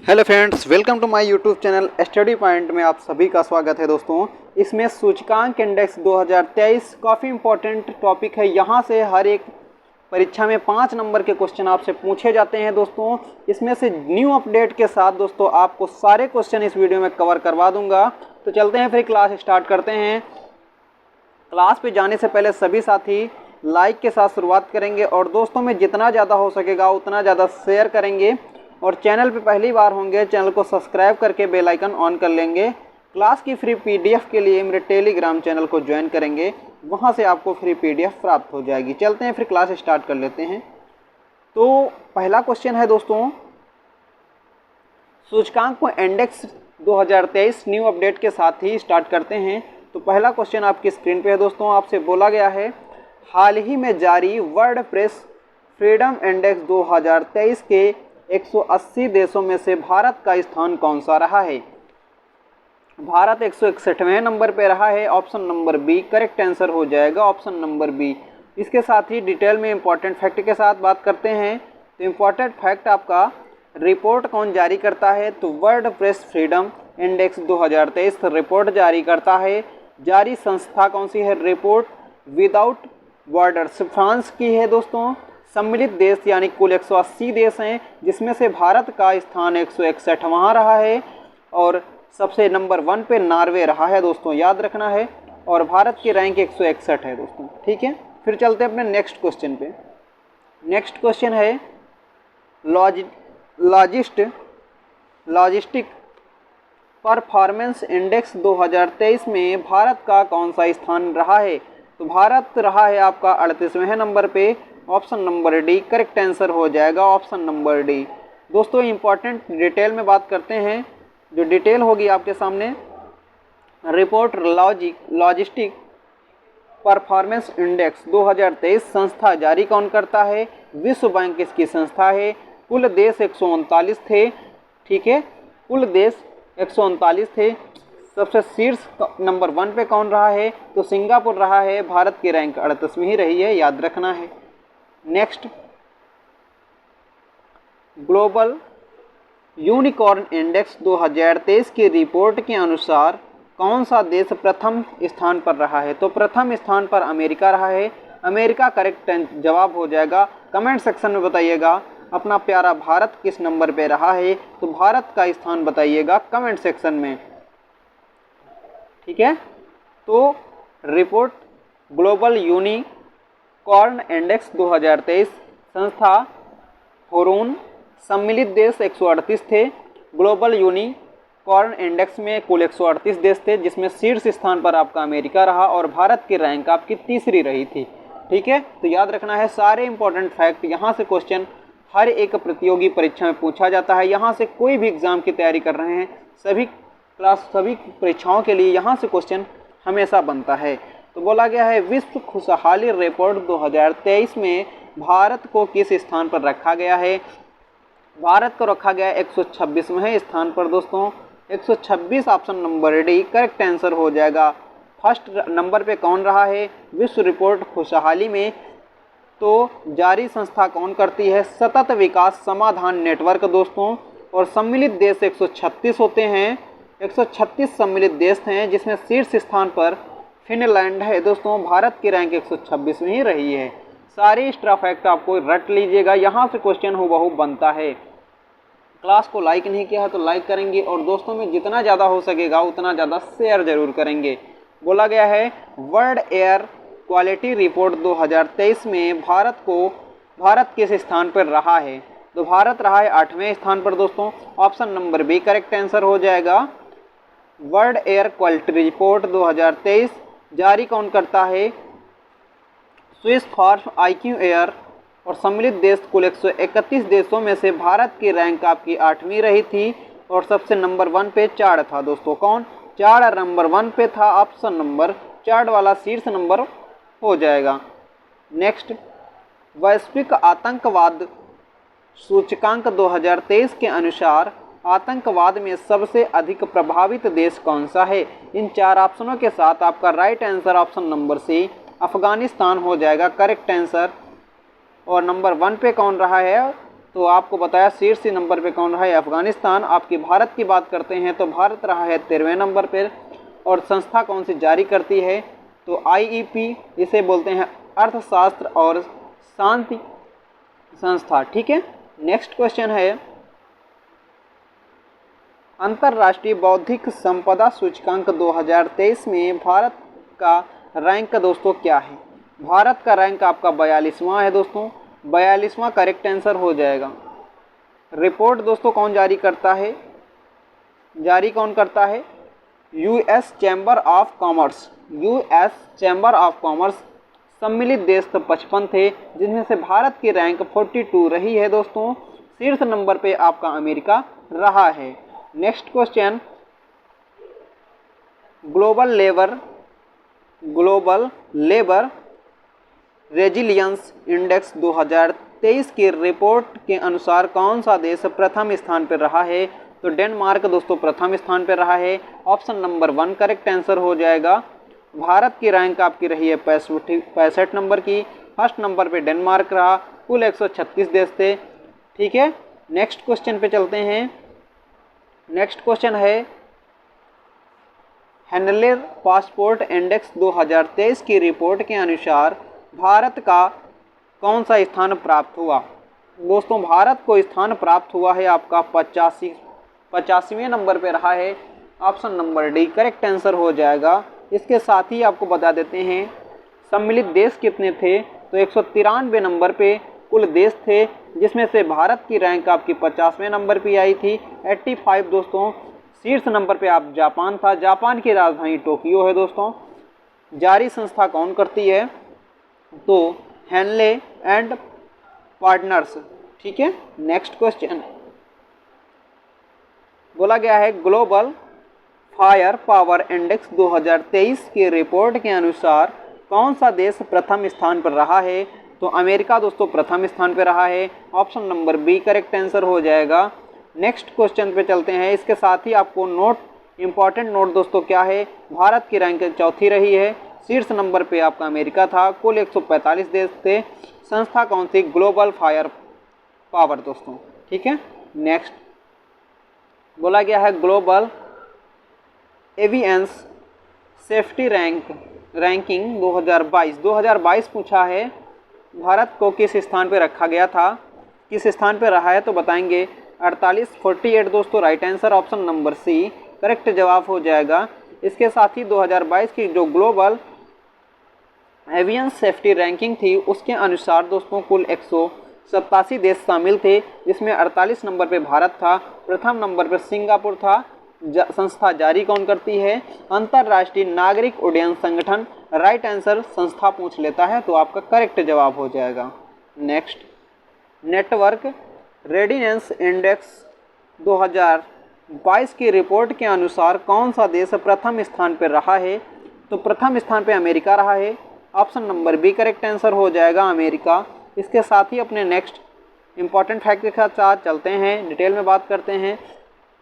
Hello friends, welcome to my YouTube channel study point में आप सभी का स्वागत है। दोस्तों, इसमें सूचकांक इंडेक्स 2023 काफ़ी इंपॉर्टेंट टॉपिक है। यहाँ से हर एक परीक्षा में 5 नंबर के क्वेश्चन आपसे पूछे जाते हैं। दोस्तों, इसमें से न्यू अपडेट के साथ दोस्तों आपको सारे क्वेश्चन इस वीडियो में कवर करवा दूंगा। तो चलते हैं, फिर क्लास स्टार्ट करते हैं। क्लास पे जाने से पहले सभी साथी लाइक के साथ शुरुआत करेंगे और दोस्तों में जितना ज़्यादा हो सकेगा उतना ज़्यादा शेयर करेंगे। और चैनल पे पहली बार होंगे, चैनल को सब्सक्राइब करके बेल आइकन ऑन कर लेंगे। क्लास की फ्री पीडीएफ के लिए मेरे टेलीग्राम चैनल को ज्वाइन करेंगे, वहाँ से आपको फ्री पीडीएफ प्राप्त हो जाएगी। चलते हैं, फिर क्लास स्टार्ट कर लेते हैं। तो पहला क्वेश्चन है दोस्तों, सूचकांक को इंडेक्स 2023 न्यू अपडेट के साथ ही स्टार्ट करते हैं। तो पहला क्वेश्चन आपकी स्क्रीन पे है दोस्तों। आपसे बोला गया है, हाल ही में जारी वर्डप्रेस फ्रीडम इंडेक्स 2023 के 180 देशों में से भारत का स्थान कौन सा रहा है? भारत 161वें नंबर पे रहा है। Option number B correct answer हो जाएगा, ऑप्शन नंबर बी। इसके साथ ही डिटेल में इंपॉर्टेंट फैक्ट के साथ बात करते हैं। तो इंपॉर्टेंट फैक्ट आपका, रिपोर्ट कौन जारी करता है? तो वर्डप्रेस फ्रीडम इंडेक्स 2023 रिपोर्ट जारी करता है। जारी संस्था कौन सी है? रिपोर्ट विदाउट बॉर्डर्स फ्रांस की है दोस्तों। सम्मिलित देश यानी कुल 180 देश हैं, जिसमें से भारत का स्थान 161वां रहा है और सबसे नंबर 1 पे नॉर्वे रहा है दोस्तों, याद रखना है। और भारत की रैंक 161 है दोस्तों, ठीक है। फिर चलते हैं अपने नेक्स्ट क्वेश्चन पे। नेक्स्ट क्वेश्चन है, लॉजिस्टिक परफॉर्मेंस इंडेक्स 2023 में भारत का कौन सा स्थान रहा है? तो भारत रहा है आपका 38वें नंबर पे। Option number D correct answer हो जाएगा, ऑप्शन नंबर डी। दोस्तों, इंपॉर्टेंट डिटेल में बात करते हैं। जो डिटेल होगी आपके सामने, रिपोर्ट लॉजिस्टिक परफॉर्मेंस इंडेक्स 2023 संस्था जारी कौन करता है? विश्व बैंक इसकी संस्था है। कुल देश 139 थे, ठीक है, कुल देश 139 थे। सबसे शीर्ष नंबर 1 पे कौन रहा है? तो सिंगापुर रहा है। भारत की रैंक 38वीं ही रही है, याद रखना है। नेक्स्ट, ग्लोबल यूनिकॉर्न इंडेक्स 2023 की रिपोर्ट के अनुसार कौन सा देश प्रथम स्थान पर रहा है? तो प्रथम स्थान पर अमेरिका रहा है। अमेरिका करेक्ट जवाब हो जाएगा। कमेंट सेक्शन में बताइएगा अपना प्यारा भारत किस नंबर पे रहा है। तो भारत का स्थान बताइएगा कमेंट सेक्शन में, ठीक है। तो रिपोर्ट ग्लोबल यूनिकॉर्न इंडेक्स 2023 संस्था होरून, सम्मिलित देश 138 थे। ग्लोबल यूनिकॉर्न इंडेक्स में कुल 138 देश थे, जिसमें शीर्ष स्थान पर आपका अमेरिका रहा और भारत की रैंक आपकी तीसरी रही थी, ठीक है। तो याद रखना है सारे इंपॉर्टेंट फैक्ट। यहाँ से क्वेश्चन हर एक प्रतियोगी परीक्षा में पूछा जाता है। यहाँ से कोई भी एग्जाम की तैयारी कर रहे हैं, सभी परीक्षाओं के लिए यहाँ से क्वेश्चन हमेशा बनता है। तो बोला गया है, विश्व खुशहाली रिपोर्ट 2023 में भारत को किस स्थान पर रखा गया है? भारत को रखा गया 126वें स्थान पर दोस्तों। 126 option number D correct answer हो जाएगा। फर्स्ट नंबर पे कौन रहा है विश्व रिपोर्ट खुशहाली में? तो जारी संस्था कौन करती है? सतत विकास समाधान नेटवर्क दोस्तों। और सम्मिलित देश 136 होते हैं। 136 सम्मिलित देश हैं, जिसमें शीर्ष स्थान पर फिनलैंड है दोस्तों। भारत की रैंक 126वीं ही रही है। सारे एक्स्ट्रा फैक्ट आपको रट लीजिएगा, यहाँ से क्वेश्चन हूबहू बनता है। क्लास को लाइक नहीं किया है तो लाइक करेंगे और दोस्तों में जितना ज़्यादा हो सकेगा उतना ज़्यादा शेयर जरूर करेंगे। बोला गया है, वर्ल्ड एयर क्वालिटी रिपोर्ट 2023 में भारत किस स्थान पर रहा है? तो भारत रहा है 8वें स्थान पर दोस्तों। Option number B correct answer हो जाएगा। वर्ल्ड एयर क्वालिटी रिपोर्ट 2023 जारी कौन करता है? Swiss for IQ air. और सम्मिलित देश कुल 131 देशों में से भारत की रैंक आपकी 8वीं रही थी और सबसे नंबर 1 पे चार्ड था दोस्तों। कौन? चार्ड नंबर 1 पे था। ऑप्शन नंबर चार्ड वाला शीर्ष नंबर हो जाएगा। नेक्स्ट, वैश्विक आतंकवाद सूचकांक 2023 के अनुसार आतंकवाद में सबसे अधिक प्रभावित देश कौन सा है? इन 4 ऑप्शनों के साथ आपका right answer option number C Afghanistan हो जाएगा, करेक्ट आंसर। और नंबर 1 पे कौन रहा है? तो आपको बताया शीर्ष नंबर पे कौन रहा है, अफगानिस्तान। आपकी भारत की बात करते हैं तो भारत रहा है 13वें नंबर पर। और संस्था कौन सी जारी करती है, तो IEP, इसे बोलते हैं अर्थशास्त्र और शांति संस्था। ठीक है। नेक्स्ट क्वेश्चन है, अंतर्राष्ट्रीय बौद्धिक संपदा सूचकांक 2023 में भारत का रैंक दोस्तों क्या है। भारत का रैंक आपका 42वां है दोस्तों। 42वां करेक्ट आंसर हो जाएगा। रिपोर्ट दोस्तों कौन जारी करता है, जारी कौन करता है, US chamber of commerce. US chamber of commerce. सम्मिलित देश तो 55 थे, जिनमें से भारत की रैंक 42 रही है दोस्तों। शीर्ष नंबर पे आपका अमेरिका रहा है। Next question, global labour resilience index 2023 की रिपोर्ट के अनुसार कौन सा देश प्रथम स्थान पर रहा है, तो डेनमार्क दोस्तों प्रथम स्थान पर रहा है। ऑप्शन नंबर 1 करेक्ट आंसर हो जाएगा। भारत की रैंक आपकी रही है 65 नंबर की। फर्स्ट नंबर पे डेनमार्क रहा। कुल 136 देश थे। ठीक है। नेक्स्ट क्वेश्चन पे चलते हैं। नेक्स्ट क्वेश्चन है, हैंडलर पासपोर्ट इंडेक्स 2023 की रिपोर्ट के अनुसार भारत का कौन सा स्थान प्राप्त हुआ। दोस्तों भारत को स्थान प्राप्त हुआ है आपका 85वें नंबर पे रहा है। Option number D correct answer हो जाएगा। इसके साथ ही आपको बता देते हैं सम्मिलित देश कितने थे, तो 193 नंबर पे कुल देश थे, जिसमें से भारत की रैंक आपकी 50वें नंबर पे आई थी। 85 दोस्तों। शीर्ष नंबर पे आप जापान था। जापान की राजधानी टोक्यो है दोस्तों। जारी संस्था कौन करती है, तो हैनले एंड पार्टनर्स। ठीक है। नेक्स्ट क्वेश्चन बोला गया है, ग्लोबल फायर पावर इंडेक्स 2023 की रिपोर्ट के अनुसार कौन सा देश प्रथम स्थान पर रहा है, तो अमेरिका दोस्तों प्रथम स्थान पर रहा है। Option number B correct answer हो जाएगा। नेक्स्ट क्वेश्चन पे चलते हैं। इसके साथ ही आपको इंपॉर्टेंट नोट दोस्तों क्या है, भारत की रैंक चौथी रही है। शीर्ष नंबर पे आपका अमेरिका था। कुल 145 देश थे। संस्था कौन सी, ग्लोबल फायर पावर दोस्तों। ठीक है। नेक्स्ट बोला गया है, ग्लोबल एवियंस सेफ्टी रैंकिंग 2022 पूछा है, भारत को किस स्थान पे रखा गया था, किस स्थान पे रहा है, तो बताएंगे 48 दोस्तों right answer. Option number C correct जवाब हो जाएगा। इसके साथ ही 2022 की जो ग्लोबल एवियन सेफ्टी रैंकिंग थी, उसके अनुसार दोस्तों कुल 187 देश शामिल थे, जिसमें 48 नंबर पे भारत था। प्रथम नंबर पर सिंगापुर था। संस्था जारी कौन करती है, अंतर्राष्ट्रीय नागरिक उड्डयन संगठन। राइट आंसर संस्था पूछ लेता है तो आपका करेक्ट जवाब हो जाएगा। नेक्स्ट, नेटवर्क रेडिनेंस इंडेक्स 2022 की रिपोर्ट के अनुसार कौन सा देश प्रथम स्थान पर रहा है, तो प्रथम स्थान पर अमेरिका रहा है। Option number B correct answer हो जाएगा, अमेरिका। इसके साथ ही अपने नेक्स्ट इंपॉर्टेंट फैक्ट के साथ चलते हैं, डिटेल में बात करते हैं।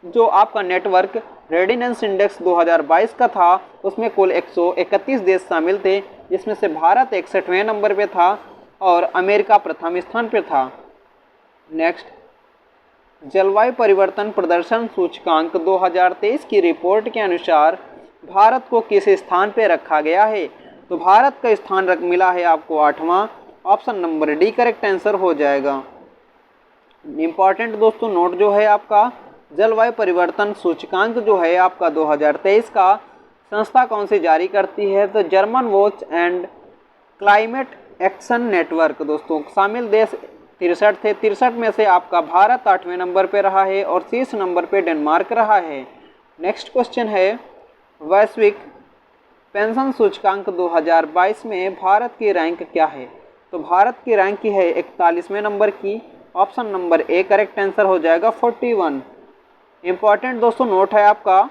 जो आपका नेटवर्क रेडिनेंस इंडेक्स 2022 का था, उसमें कुल 131 देश शामिल थे, जिसमें से भारत 61वें नंबर पे था और अमेरिका प्रथम स्थान पर था। नेक्स्ट, जलवायु परिवर्तन प्रदर्शन सूचकांक 2023 की रिपोर्ट के अनुसार भारत को किस स्थान पर रखा गया है, तो भारत का स्थान मिला है आपको 8वां। Option number D correct answer हो जाएगा। इम्पॉर्टेंट दोस्तों नोट जो है आपका, जलवायु परिवर्तन सूचकांक जो है आपका 2023 का, संस्था कौन सी जारी करती है, तो German watch and climate action network दोस्तों। शामिल देश 63 थे। 63 में से आपका भारत 8वें नंबर पे रहा है और 30 नंबर पे डेनमार्क रहा है। नेक्स्ट क्वेश्चन है, वैश्विक पेंशन सूचकांक 2022 में भारत की रैंक क्या है, तो भारत की रैंक की है 41वें नंबर की। Option number A correct answer हो जाएगा 41। इंपॉर्टेंट दोस्तों नोट है आपका,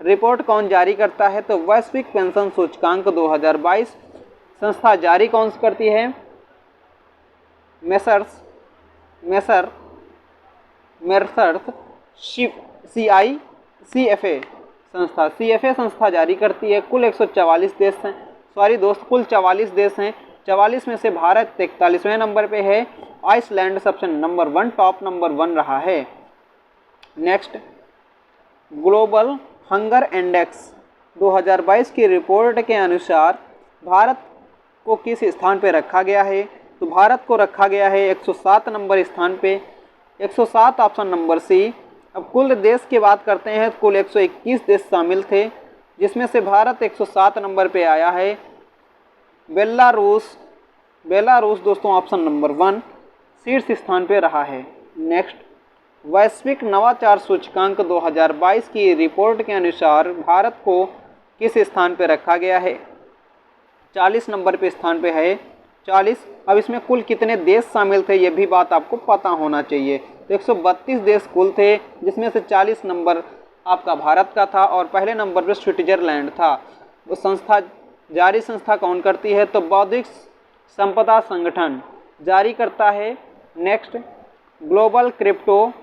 रिपोर्ट कौन जारी करता है, तो वैश्विक पेंशन सूचकांक 2022 संस्था जारी कौन सी करती है, CFA संस्था जारी करती है। कुल 144 देश हैं, कुल 44 देश हैं। 44 में से भारत 43वें नंबर पे है। आइसलैंड सबसे नंबर 1 टॉप नंबर 1 रहा है। नेक्स्ट, ग्लोबल हंगर इंडेक्स 2022 की रिपोर्ट के अनुसार भारत को किस स्थान पे रखा गया है? तो भारत को रखा गया है 107 नंबर स्थान पे, 107 ऑप्शन नंबर सी। अब कुल देश की बात करते हैं, कुल 121 देश शामिल थे, जिसमें से भारत 107 नंबर पे आया है। बेलारूस दोस्तों ऑप्शन नंबर 1 शीर्ष स्थान पे रहा है। नेक्स्ट, वैश्विक नवाचार सूचकांक 2022 की रिपोर्ट के अनुसार भारत को किस स्थान पे रखा गया है? 40 नंबर पे स्थान पे है, 40। अब इसमें कुल कितने देश शामिल थे ये भी बात आपको पता होना चाहिए। तो 132 देश कुल थे, जिसमें से 40 नंबर आपका भारत का था और पहले नंबर पे स्विट्जरलैंड था। वो संस्था जारी संस्था कौन करती है? तो बौद्धिक संपदा संगठन जारी करता है। Next, global crypto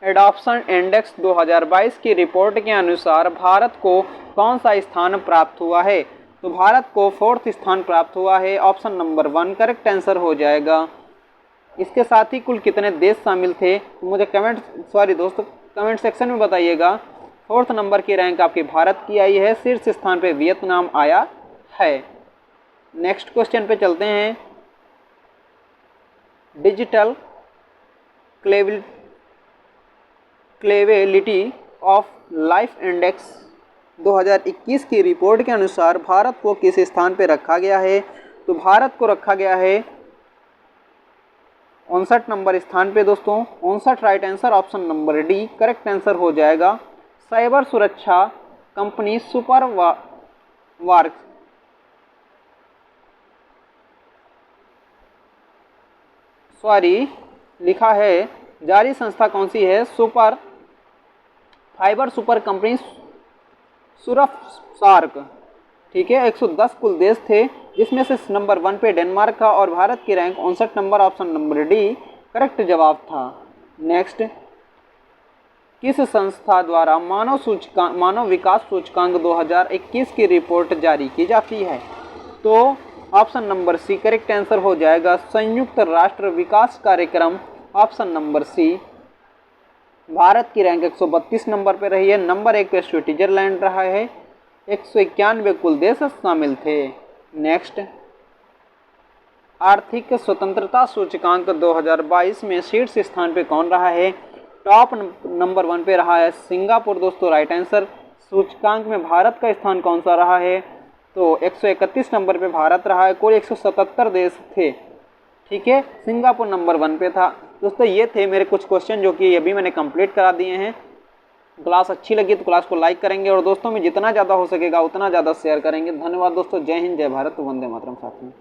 adoption index 2022 की रिपोर्ट के अनुसार भारत को कौन सा स्थान प्राप्त हुआ है? तो भारत को 4th स्थान प्राप्त हुआ है। ऑप्शन नंबर 1 करेक्ट आंसर हो जाएगा। इसके साथ ही कुल कितने देश शामिल थे? तो मुझे कमेंट सेक्शन में बताइएगा। 4th नंबर की रैंक आपके भारत की आई है, शीर्ष स्थान पे वियतनाम आया है। नेक्स्ट क्वेश्चन पे चलते हैं। डिजिटल क्लेवेलिटी ऑफ लाइफ इंडेक्स 2021 की रिपोर्ट के अनुसार भारत को किस स्थान पे रखा गया है? तो भारत को रखा गया है 59 नंबर स्थान पे दोस्तों। 59 right answer, option number D correct answer हो जाएगा। साइबर सुरक्षा कंपनी लिखा है जारी संस्था कौन सी है? फाइबर सुपर कंपनी सुरफसार्क। ठीक है, 110 कुल देश थे, जिसमें से नंबर 1 पे डेनमार्क था और भारत की rank 59 number, option number D correct जवाब था। नेक्स्ट, किस संस्था द्वारा मानव विकास सूचकांक 2021 की रिपोर्ट जारी की जाती है? तो option number C correct answer हो जाएगा। संयुक्त राष्ट्र विकास कार्यक्रम, ऑप्शन नंबर सी। भारत की रैंक 132 नंबर पर रही है। नंबर 1 पे स्विट्जरलैंड रहा है। 191 कुल देश शामिल थे। नेक्स्ट, आर्थिक स्वतंत्रता सूचकांक 2022 में शीर्ष स्थान पे कौन रहा है? टॉप नंबर 1 पे रहा है सिंगापुर दोस्तों, राइट आंसर। सूचकांक में भारत का स्थान कौन सा रहा है? तो 131 नंबर पे भारत रहा है। कुल 177 देश थे। ठीक है, सिंगापुर नंबर 1 पे था। दोस्तों ये थे मेरे कुछ क्वेश्चन जो कि अभी मैंने कंप्लीट करा दिए हैं। क्लास अच्छी लगी तो क्लास को लाइक करेंगे और दोस्तों में जितना ज़्यादा हो सकेगा उतना ज़्यादा शेयर करेंगे। धन्यवाद दोस्तों। जय हिंद, जय भारत, वंदे मातरम साथियों।